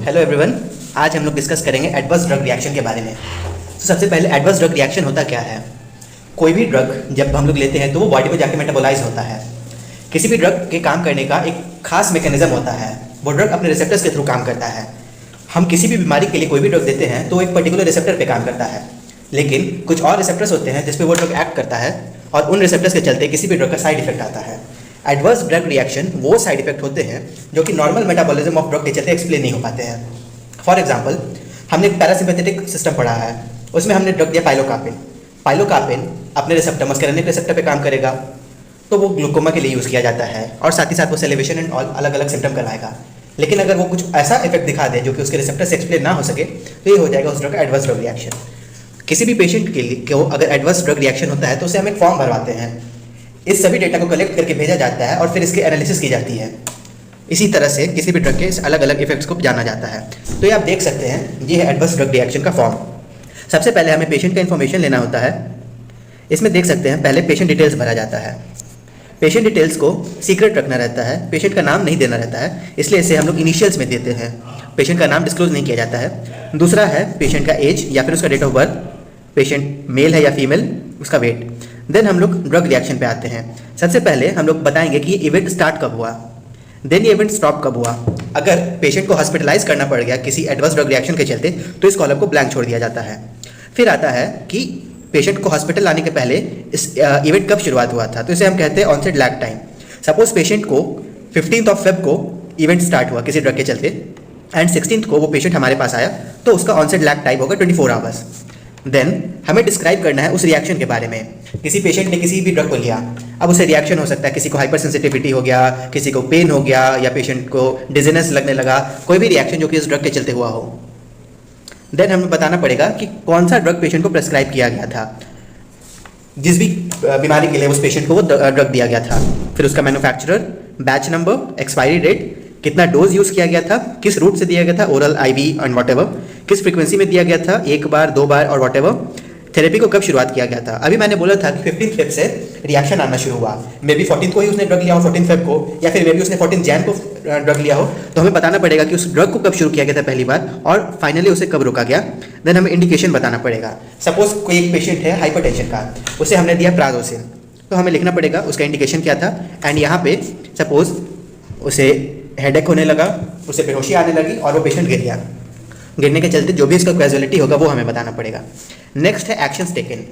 Hello everyone, आज हम लोग डिस्कस करेंगे एडवर्स ड्रग रिएक्शन के बारे में। तो सबसे पहले एडवर्स ड्रग रिएक्शन होता क्या है। कोई भी ड्रग जब हम लोग लेते हैं तो वो बॉडी में जाके मेटाबोलाइज होता है। किसी भी ड्रग के काम करने का एक खास मैकेनिज्म होता है, वो ड्रग अपने रिसेप्टर्स के थ्रू काम करता है। हम किसी भी बीमारी के लिए कोई भी ड्रग देते हैं तो एक पर्टिकुलर रिसेप्टर पे काम करता है, लेकिन कुछ और रिसेप्टर्स होते हैं जिस पे वो ड्रग एक्ट करता है और उन रिसेप्टर्स के चलते किसी भी ड्रग का साइड इफेक्ट आता है। एडवर्स ड्रग रिएक्शन वो साइड इफेक्ट होते हैं जो कि नॉर्मल मेटाबॉलिज्म ऑफ ड्रग के चलते एक्सप्लेन नहीं हो पाते हैं। फॉर एग्जांपल, हमने एक पैरासिम्पैथेटिक सिस्टम पढ़ा है, उसमें हमने ड्रग दिया पाइलोकार्पिन। पाइलोकार्पिन अपने रिसेप्टर मस्करेनिक रिसेप्टर पे काम करेगा तो वो ग्लूकोमा के लिए यूज़ किया जाता है और साथ ही साथ वो सेलिब्रेशन एंड ऑल अलग अलग सिम्टम कराएगा। लेकिन अगर वो कुछ ऐसा इफेक्ट दिखा दे जो कि उसके रिसेप्टर से एक्सप्लेन ना हो सके तो ये हो जाएगा उस ड्रग का एडवर्स ड्रग रिएक्शन। किसी भी पेशेंट के लिए को अगर एडवर्स ड्रग रिएक्शन होता है तो उसे हम एक फॉर्म भरवाते हैं। इस सभी डेटा को कलेक्ट करके भेजा जाता है और फिर इसकी एनालिसिस की जाती है। इसी तरह से किसी भी ड्रग के अलग अलग इफेक्ट्स को जाना जाता है। तो ये आप देख सकते हैं, ये है एडवर्स ड्रग रिएक्शन का फॉर्म। सबसे पहले हमें पेशेंट का इन्फॉर्मेशन लेना होता है। इसमें देख सकते हैं पहले पेशेंट डिटेल्स भरा जाता है। पेशेंट डिटेल्स को सीक्रेट रखना रहता है, पेशेंट का नाम नहीं देना रहता है, इसलिए इसे हम लोग इनिशियल्स में देते हैं। पेशेंट का नाम डिस्क्लोज नहीं किया जाता है। दूसरा है पेशेंट का एज या फिर उसका date of birth, patient male है या फीमेल, उसका वेट। देन हम लोग ड्रग रिएक्शन पे आते हैं। सबसे पहले हम लोग बताएंगे कि ये इवेंट स्टार्ट कब हुआ, देन ये इवेंट स्टॉप कब हुआ। अगर पेशेंट को हॉस्पिटलाइज करना पड़ गया किसी एडवर्स ड्रग रिएक्शन के चलते तो इस कॉलम को ब्लैंक छोड़ दिया जाता है। फिर आता है कि पेशेंट को हॉस्पिटल लाने के पहले इस इवेंट कब शुरुआत हुआ था, तो इसे हम कहते हैं onset lag time. Suppose patient को 15 फेब को इवेंट स्टार्ट हुआ किसी ड्रग के चलते एंड 16 को वो पेशेंट हमारे पास आया तो उसका ऑनसेट लैग टाइम होगा 24 आवर्स। देन हमें डिस्क्राइब करना है उस रिएक्शन के बारे में। किसी पेशेंट ने किसी भी ड्रग को लिया, अब उसे रिएक्शन हो सकता है, किसी को हाइपर सेंसिटिविटी हो गया, किसी को पेन हो गया या पेशेंट को डिजीनेस लगने लगा, कोई भी रिएक्शन जो कि इस ड्रग के चलते हुआ हो। देन हमें बताना पड़ेगा कि कौन सा ड्रग पेशेंट को प्रेस्क्राइब किया गया था, जिस भी बीमारी के लिए उस पेशेंट को वो ड्रग दिया गया था। फिर उसका manufacturer, batch number, expiry date, कितना डोज यूज़ किया गया था, किस रूट से दिया गया था, ओरल, आईवी एंड व्हाटएवर, किस फ्रीक्वेंसी में दिया गया था, 1 बार 2 बार और व्हाटएवर, थेरेपी को कब शुरुआत किया गया था। अभी मैंने बोला था कि 15 फेब से रिएक्शन आना शुरू हुआ, मे बी 14 को ही उसने ड्रग लिया हो, 14 फेब को, या फिर मे बी उसने 14 जैन को ड्रग लिया हो। तो हमें बताना पड़ेगा कि उस ड्रग को कब शुरू किया गया था पहली बार और फाइनली उसे कब रोका गया। देन हमें इंडिकेशन बताना पड़ेगा। सपोज कोई एक पेशेंट है हाइपरटेंशन का, उसे हमने दिया प्राजोसिन, तो हमें लिखना पड़ेगा उसका इंडिकेशन क्या था। एंड यहाँ पे सपोज उसे हेडेक होने लगा, उसे बेहोशी आने लगी और वो पेशेंट गिर गया। गिरने के चलते जो भी इसका कैजुअलिटी होगा वो हमें बताना पड़ेगा। नेक्स्ट है एक्शंस टेकन।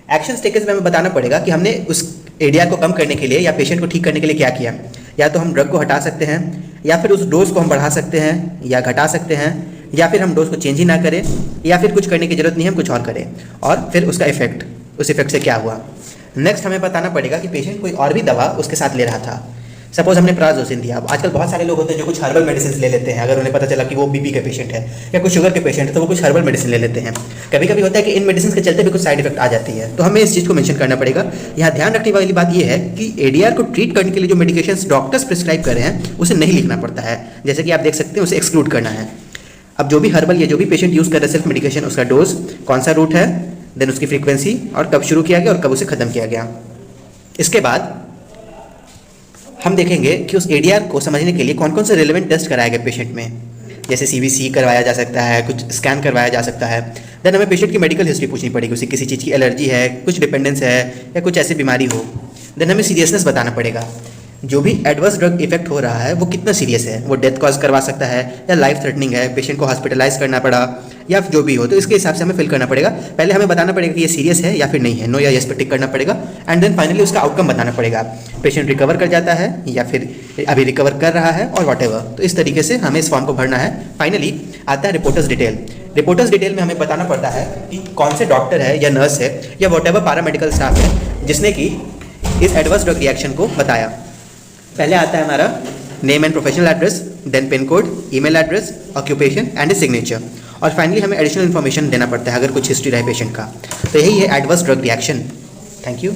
एक्शंस टेकन में हमें बताना पड़ेगा कि हमने उस एडीआर को कम करने के लिए या पेशेंट को ठीक करने के लिए क्या किया। या तो हम ड्रग को हटा सकते हैं, या फिर उस डोज को हम बढ़ा सकते हैं या घटा सकते हैं, या फिर हम डोज को चेंज ही ना करें, या फिर कुछ करने की जरूरत नहीं है, हम कुछ और करें। और फिर उसका इफेक्ट, उस इफेक्ट से क्या हुआ। नेक्स्ट हमें बताना पड़ेगा कि पेशेंट कोई और भी दवा उसके साथ ले रहा था। सपोज हमने प्राजोसिन दिया। अब आजकल बहुत सारे लोग होते हैं जो कुछ हर्बल मेडिसिन ले लेते हैं। अगर उन्हें पता चला कि वो बीपी के पेशेंट है या कुछ शुगर के पेशेंट है तो वो कुछ हर्बल मेडिसिन ले लेते हैं। कभी कभी होता है कि इन मेडिसिन के चलते भी कुछ साइड इफेक्ट आ जाती है, तो हमें इस चीज़ को मेंशन करना पड़ेगा। यहाँ ध्यान रखने वाली बात यह है कि एडीआर को ट्रीट करने के लिए जो मेडिकेशंस डॉक्टर्स प्रिस्क्राइब कर रहे हैं उसे नहीं लिखना पड़ता है। जैसे कि आप देख सकते हैं उसे एक्सक्लूड करना है। अब जो भी हर्बल या जो भी पेशेंट यूज़ कर रहे हैं सेल्फ मेडिकेशन, उसका डोज, कौन सा रूट है, देन उसकी फ्रीक्वेंसी और कब शुरू किया गया और कब उसे खत्म किया गया। इसके बाद हम देखेंगे कि उस एडीआर को समझने के लिए कौन कौन से रिलेवेंट टेस्ट कराए गए पेशेंट में। जैसे सीवीसी करवाया जा सकता है, कुछ स्कैन करवाया जा सकता है। देन हमें पेशेंट की मेडिकल हिस्ट्री पूछनी पड़ेगी, उसे किसी चीज़ की एलर्जी है, कुछ डिपेंडेंस है या कुछ ऐसी बीमारी हो। देन हमें सीरियसनेस बताना पड़ेगा, जो भी एडवर्स ड्रग इफेक्ट हो रहा है वो कितना सीरियस है, वो डेथ कॉज करवा सकता है या लाइफ थ्रेटनिंग है, पेशेंट को हॉस्पिटलाइज करना पड़ा या जो भी हो, तो इसके हिसाब से हमें फिल करना पड़ेगा। पहले हमें बताना पड़ेगा कि ये सीरियस है या फिर नहीं है, नो या यस पे टिक करना पड़ेगा। एंड देन फाइनली उसका आउटकम बताना पड़ेगा, पेशेंट रिकवर कर जाता है या फिर अभी रिकवर कर रहा है और व्हाटएवर। तो इस तरीके से हमें इस फॉर्म को भरना है। फाइनली आता है रिपोर्टर्स डिटेल। रिपोर्टर्स डिटेल में हमें बताना पड़ता है कि कौन से डॉक्टर है या नर्स है या व्हाटएवर पैरामेडिकल स्टाफ है जिसने कि इस एडवर्स ड्रग रिएक्शन को बताया। पहले आता है हमारा name and professional address, then pin code, email address, occupation and signature, और फाइनली हमें एडिशनल इन्फॉर्मेशन देना पड़ता है अगर कुछ हिस्ट्री रहे पेशेंट का। तो यही है adverse drug reaction. Thank you.